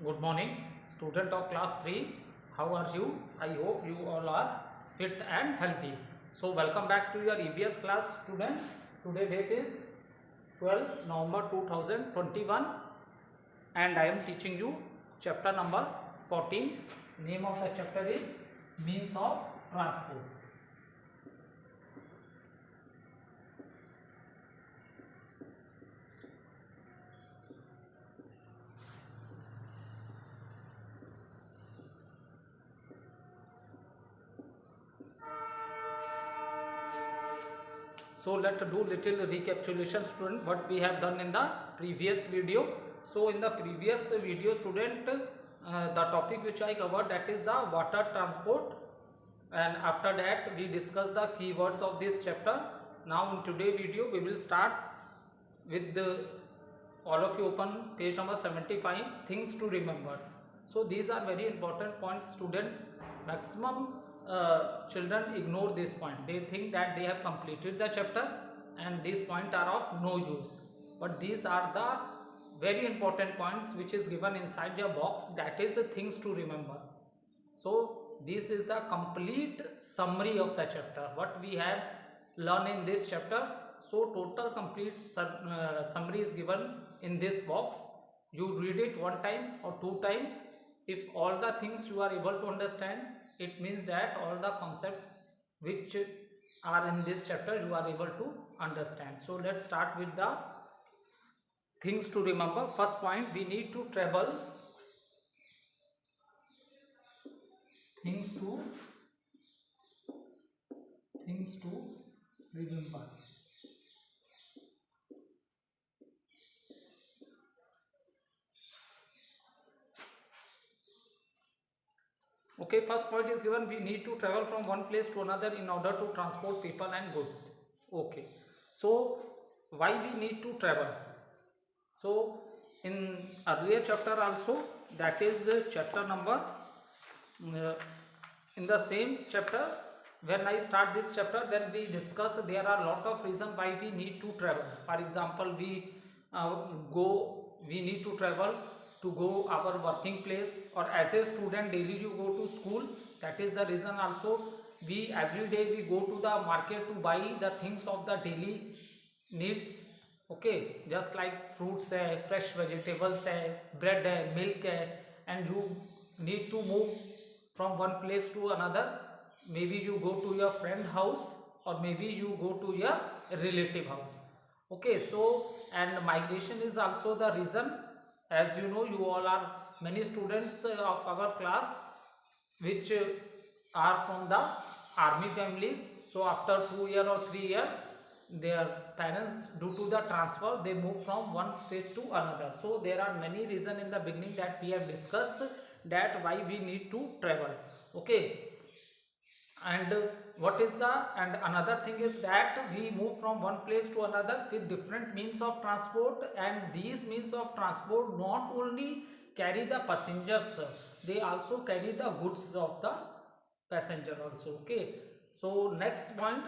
Good morning, student of class 3. How are you? I hope you all are fit and healthy. So, welcome back to your EVS class, student. Today date is 12 November 2021 and I am teaching you chapter number 14. Name of the chapter is Means of Transport. So let's do little recapitulation, student, what we have done in the previous video. So in the previous video, student, the topic which I covered, that is the water transport, and after that we discussed the keywords of this chapter. Now in today's video we will start with all of you open page number 75, things to remember. So these are very important points, student. Maximum children ignore this point. They think that they have completed the chapter and these points are of no use, but these are the very important points which is given inside your box, that is the things to remember. So this is the complete summary of the chapter, what we have learned in this chapter. So total complete summary is given in this box. You read it one time or two time. If all the things you are able to understand, it means that all the concepts which are in this chapter you are able to understand. So let's start with the things to remember. First point, we need to travel. Things to remember. Okay, first point is given, we need to travel from one place to another in order to transport people and goods. Okay, so why we need to travel? So in earlier chapter also, that is chapter number, in the same chapter, when I start this chapter, then we discuss there are a lot of reasons why we need to travel. For example, we need to travel to go our working place, or as a student daily you go to school. That is the reason also. We every day we go to the market to buy the things of the daily needs. Okay, just like fruits है, fresh vegetables है, bread है, milk है, and you need to move from one place to another. Maybe you go to your friend house or maybe you go to your relative house. Okay, so and migration is also the reason. As you know, you all are many students of our class which are from the army families. So after 2 year or 3 year, their parents, due to the transfer, they move from one state to another. So there are many reasons in the beginning that we have discussed, that why we need to travel. Okay, and what is the, and another thing is that we move from one place to another with different means of transport, and these means of transport not only carry the passengers, they also carry the goods of the passenger also. Okay, so next point,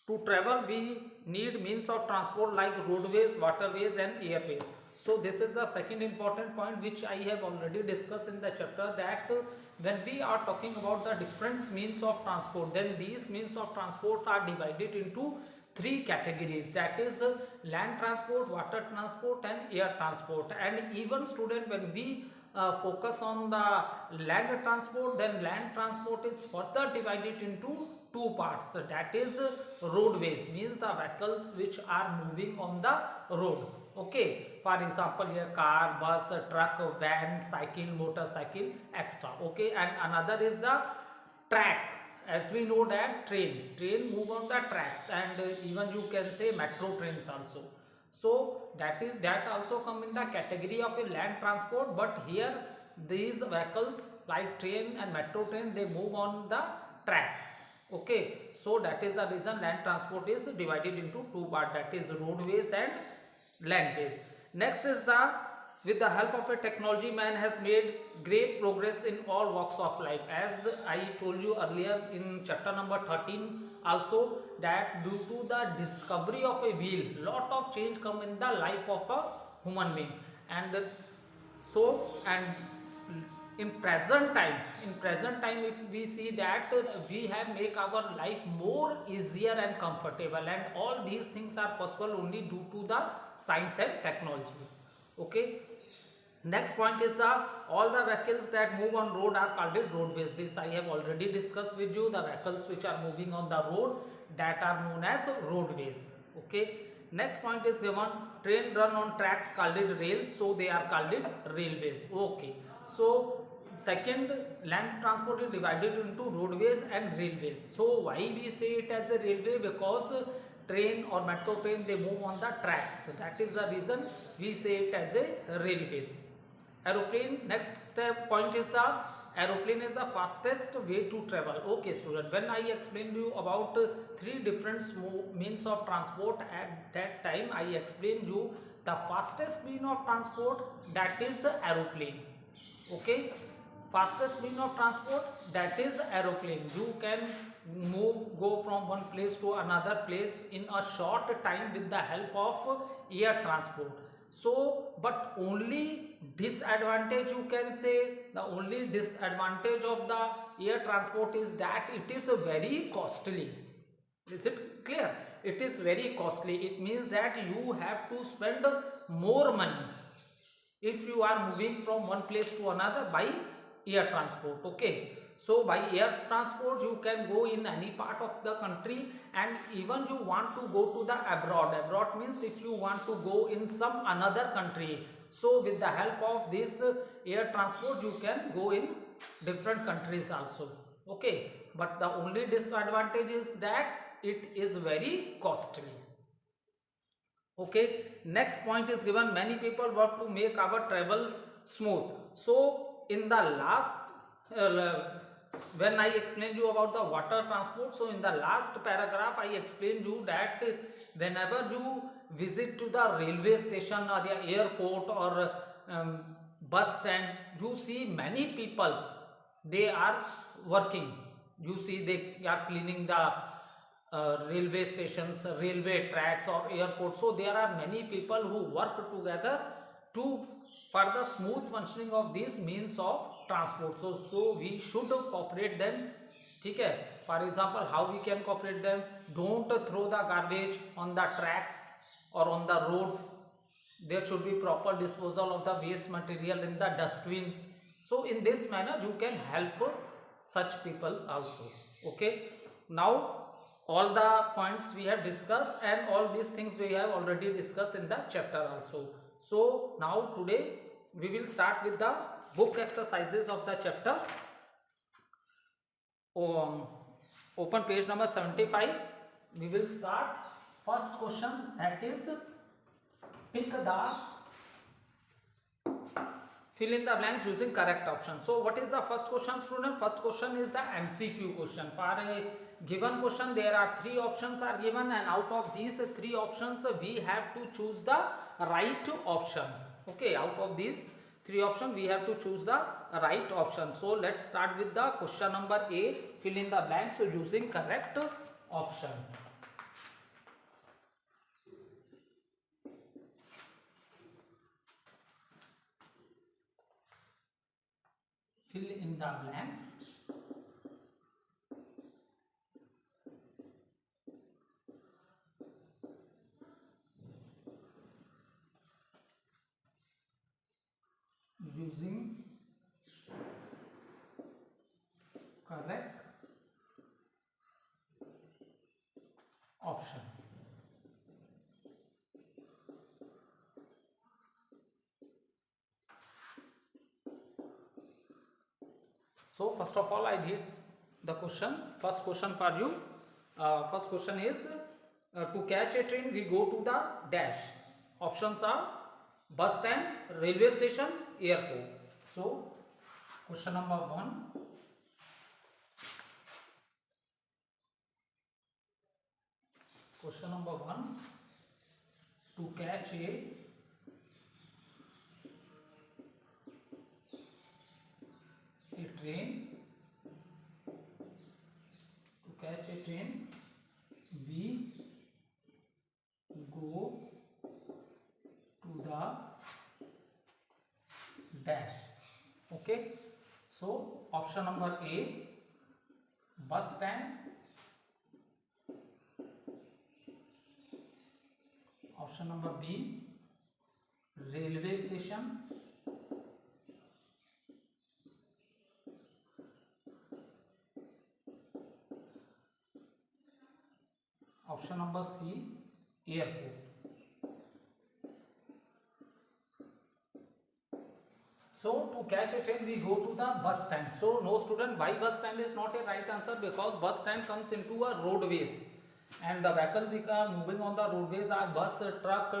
to travel we need means of transport like roadways, waterways and airways. So this is the second important point which I have already discussed in the chapter, that when we are talking about the different means of transport, then these means of transport are divided into three categories, that is land transport, water transport and air transport. And even student, when we focus on the land transport, then land transport is further divided into two parts, that is roadways, means the vehicles which are moving on the road. Okay, for example here car, bus, truck, van, cycle, motorcycle, extra. Okay, and another is the track. As we know that train move on the tracks, and even you can say metro trains also. So that also come in the category of a land transport, but here these vehicles like train and metro train, they move on the tracks. Okay, so that is the reason land transport is divided into two parts, that is roadways and landways. Next is the, with the help of a technology, man has made great progress in all walks of life. As I told you earlier in chapter number 13 also, that due to the discovery of a wheel, lot of change come in the life of a human being. And So, and in present time, if we see that we have make our life more easier and comfortable, and all these things are possible only due to the science and technology. Okay. Next point is the all the vehicles that move on road are called it roadways. This I have already discussed with you. The vehicles which are moving on the road, that are known as roadways. Okay. Next point is given, train run on tracks called it rails, so they are called it railways. Okay. So second, land transport is divided into roadways and railways. So why we say it as a railway? Because train or metro train, they move on the tracks. That is the reason we say it as a railways. Aeroplane, next step point is the aeroplane is the fastest way to travel. Okay student, when I explained you about three different means of transport, at that time I explained you the fastest mean of transport, that is aeroplane. Okay, fastest mean of transport, that is aeroplane. You can go from one place to another place in a short time with the help of air transport. So but only disadvantage, you can say, the only disadvantage of the air transport is that it is very costly. Is it clear? It is very costly. It means that you have to spend more money if you are moving from one place to another by air transport. Okay, so by air transport you can go in any part of the country, and even you want to go to the abroad means if you want to go in some another country, so with the help of this air transport you can go in different countries also. Okay, but the only disadvantage is that it is very costly. Okay, next point is given, many people work to make our travel smooth. So in the last when I explained you about the water transport, so in the last paragraph I explained you that whenever you visit to the railway station or the airport or bus stand, you see many peoples, they are working. You see they are cleaning the railway stations, railway tracks or airports. So there are many people who work together to for the smooth functioning of these means of transport. So we should cooperate them. Okay, for example, how we can cooperate them? Don't throw the garbage on the tracks or on the roads. There should be proper disposal of the waste material in the dustbins. So in this manner you can help such people also. Okay, now all the points we have discussed, and all these things we have already discussed in the chapter also. So now today we will start with the book exercises of the chapter. Open page number 75. We will start first question, that is pick the fill in the blanks using correct option. So what is the first question, student? First question is the MCQ question. For a given question there are three options are given, and out of these three options we have to choose the right option. Okay, out of these three options we have to choose the right option. So let's start with the question number A, fill in the blanks using correct options. Fill in the blanks using correct option. So first of all I did the question. First question for you. First question is to catch a train we go to the dash. Options are bus stand, railway station, airport. So question number 1. Question number 1, to catch a train, to catch a train we go to the dash. Okay, so option number A, bus stand. Option number B, railway station. Option number C, airport. So to catch a train we go to the bus stand. So no student, why bus stand is not a right answer? Because bus stand comes into a roadways and the vehicle which are moving on the roadways are bus, truck.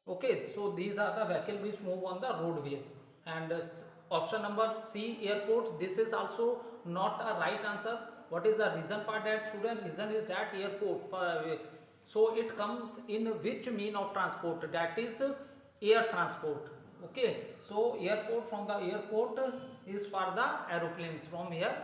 Okay, so these are the vehicle which move on the roadways. And option number C, airport, this is also not a right answer. What is the reason for that, student? Reason is that airport, so it comes in which mean of transport? That is air transport. Okay, so airport, from the airport is for the aeroplanes from here.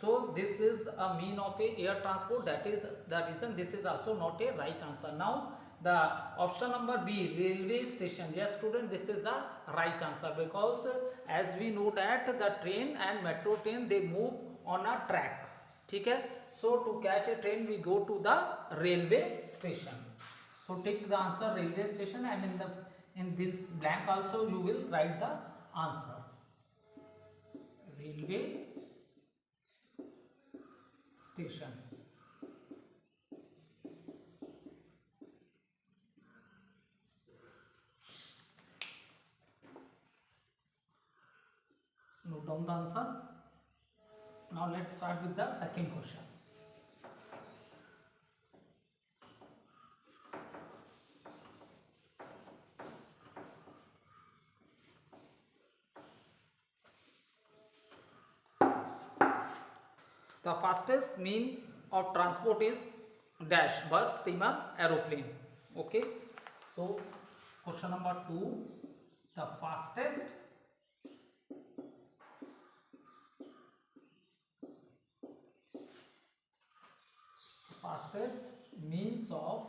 So this is a mean of a air transport. That is the reason this is also not a right answer. Now the option number B, railway station. Yes student, this is the right answer, because as we know that the train and metro train they move on a track. ठीक है, so to catch a train we go to the railway station. So take the answer railway station, and in this blank also you will write the answer. Railway station. Note down the answer. Now let's start with the second question. The fastest mean of transport is dash, bus, steamer, aeroplane. Okay, so question number 2, the fastest means of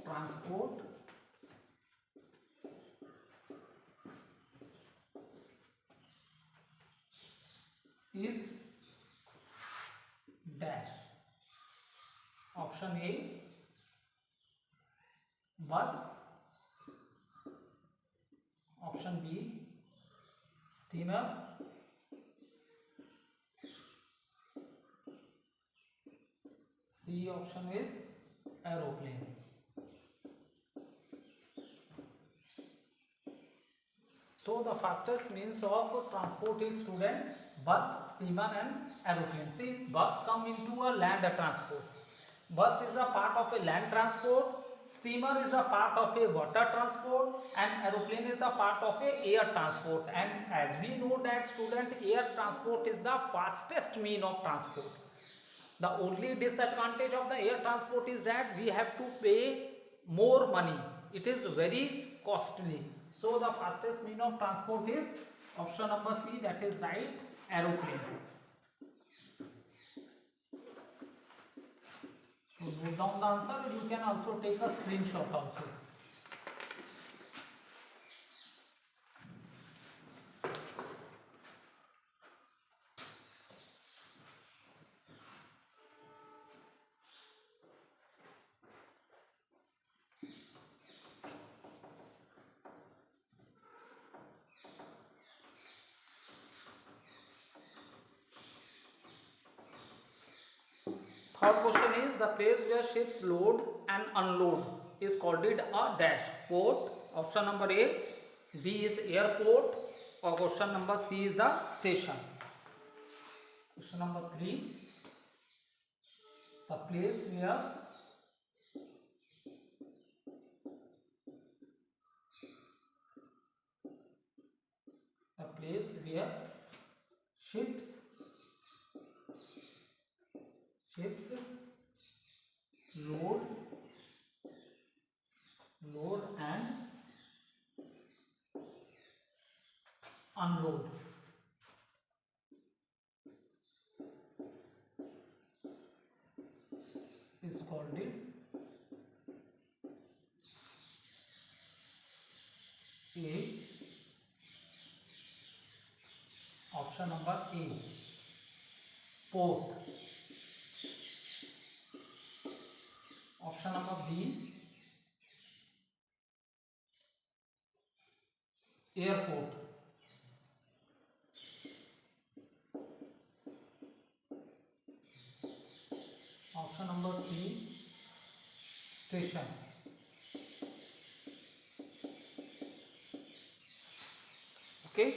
transport is dash. Option A, bus. Option B, steamer. C option is aeroplane. So the fastest means of transport is student bus, steamer and aeroplane. See, bus come into a land transport. Bus is a part of a land transport, steamer is a part of a water transport, and aeroplane is a part of a air transport. And as we know that student, air transport is the fastest mean of transport. The only disadvantage of the air transport is that we have to pay more money. It is very costly. So the fastest mean of transport is option number C, that is right, aeroplane. So note down the answer. You can also take a screenshot also. Third question is, the place where ships load and unload is called it a dash, port. Option number A, B is airport, or question number C is the station. Question number 3, the place where ships load and unload is called it A. Option number A, port. Option number B, airport. Option number C, station. Okay.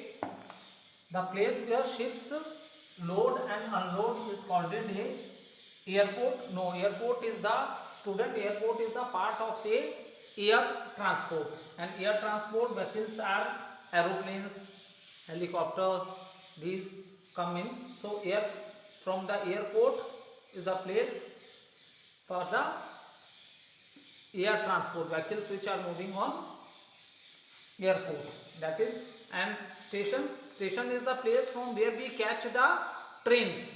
The place where ships load and unload is called it a airport. No, airport is the student. Airport is the part of a air transport, and air transport vehicles are aeroplanes, helicopter. These come in. So air from the airport is a place for the air transport vehicles which are moving on airport. That is, and station is the place from where we catch the trains.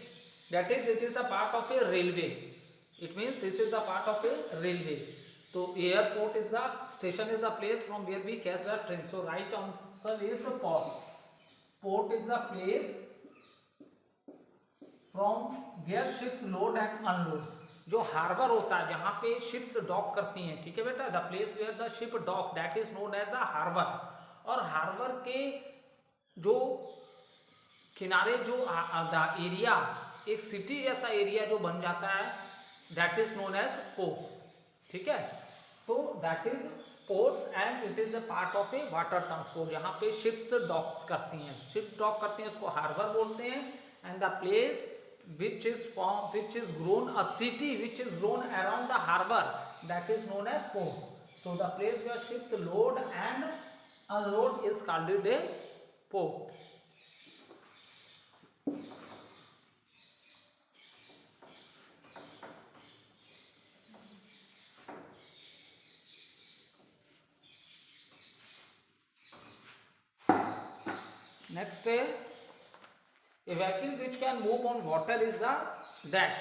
That is, it is a part of a railway. It means this is a part of a railway. So airport is the station, is the place from where we catch the train. So right answer is port. Port is the place from where ships load and unload. जो harbour होता है जहाँ पे ships dock करती हैं, ठीक है बेटा, the place where the ship dock, that is known as the harbour. और हार्बर के जो किनारे जो द एरिया, एक सिटी जैसा एरिया जो बन जाता है, that is known as ports. ठीक है, तो that is ports and it is a part of a water transport. यहाँ पे शिप्स डॉक्स करती हैं, शिप डॉक करती हैं, उसको हार्बर बोलते हैं. And the place which is grown, a city which is grown around the harbor, that is known as ports. So the place where ships load and unload is called a port. Next, a vehicle which can move on water is the dash.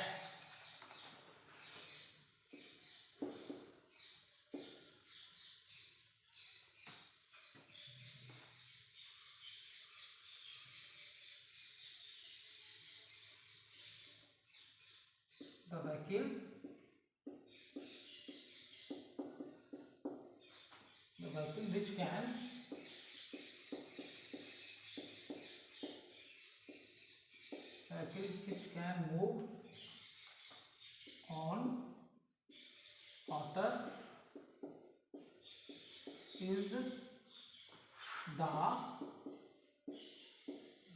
The vehicle which can move on water is the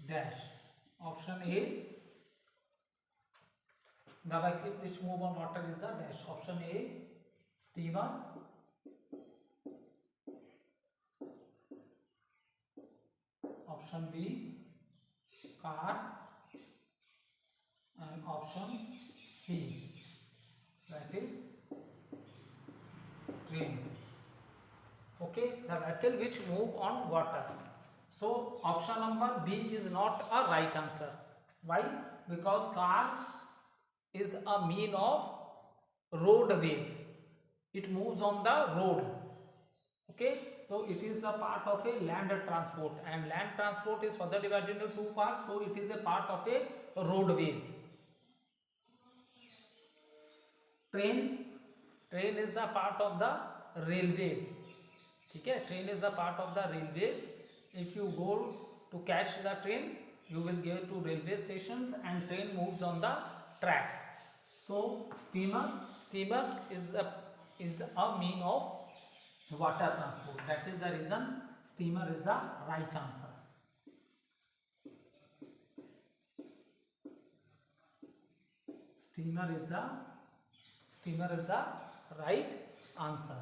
dash. Option A, the vehicle which move on water is the dash. Option A, steamer. Option B, car. And option C, that is train. Okay, the vehicle which move on water. So option number B is not a right answer. Why? Because car is a mean of roadways. It moves on the road. Okay, so it is a part of a land transport, and land transport is further divided into two parts. So it is a part of a roadways. Train is the part of the railways. ठीक है, train is the part of the railways. If you go to catch the train, you will get to railway stations, and train moves on the track. So steamer is a mean of water transport. That is the reason steamer is the right answer. Steamer is the right answer.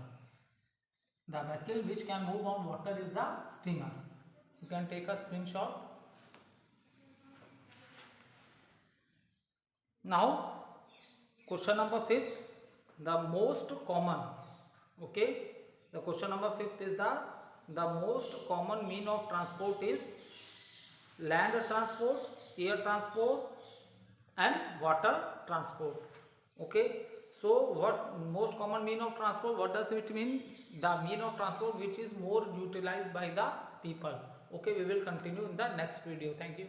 The vehicle which can move on water is the steamer. You can take a screenshot. Now question number 5, the most common. Okay, the question number 5 is the most common mean of transport is land transport, air transport and water transport. Okay, So what most common mean of transport, what does it mean? The mean of transport which is more utilized by the people. Okay, we will continue in the next video. Thank you.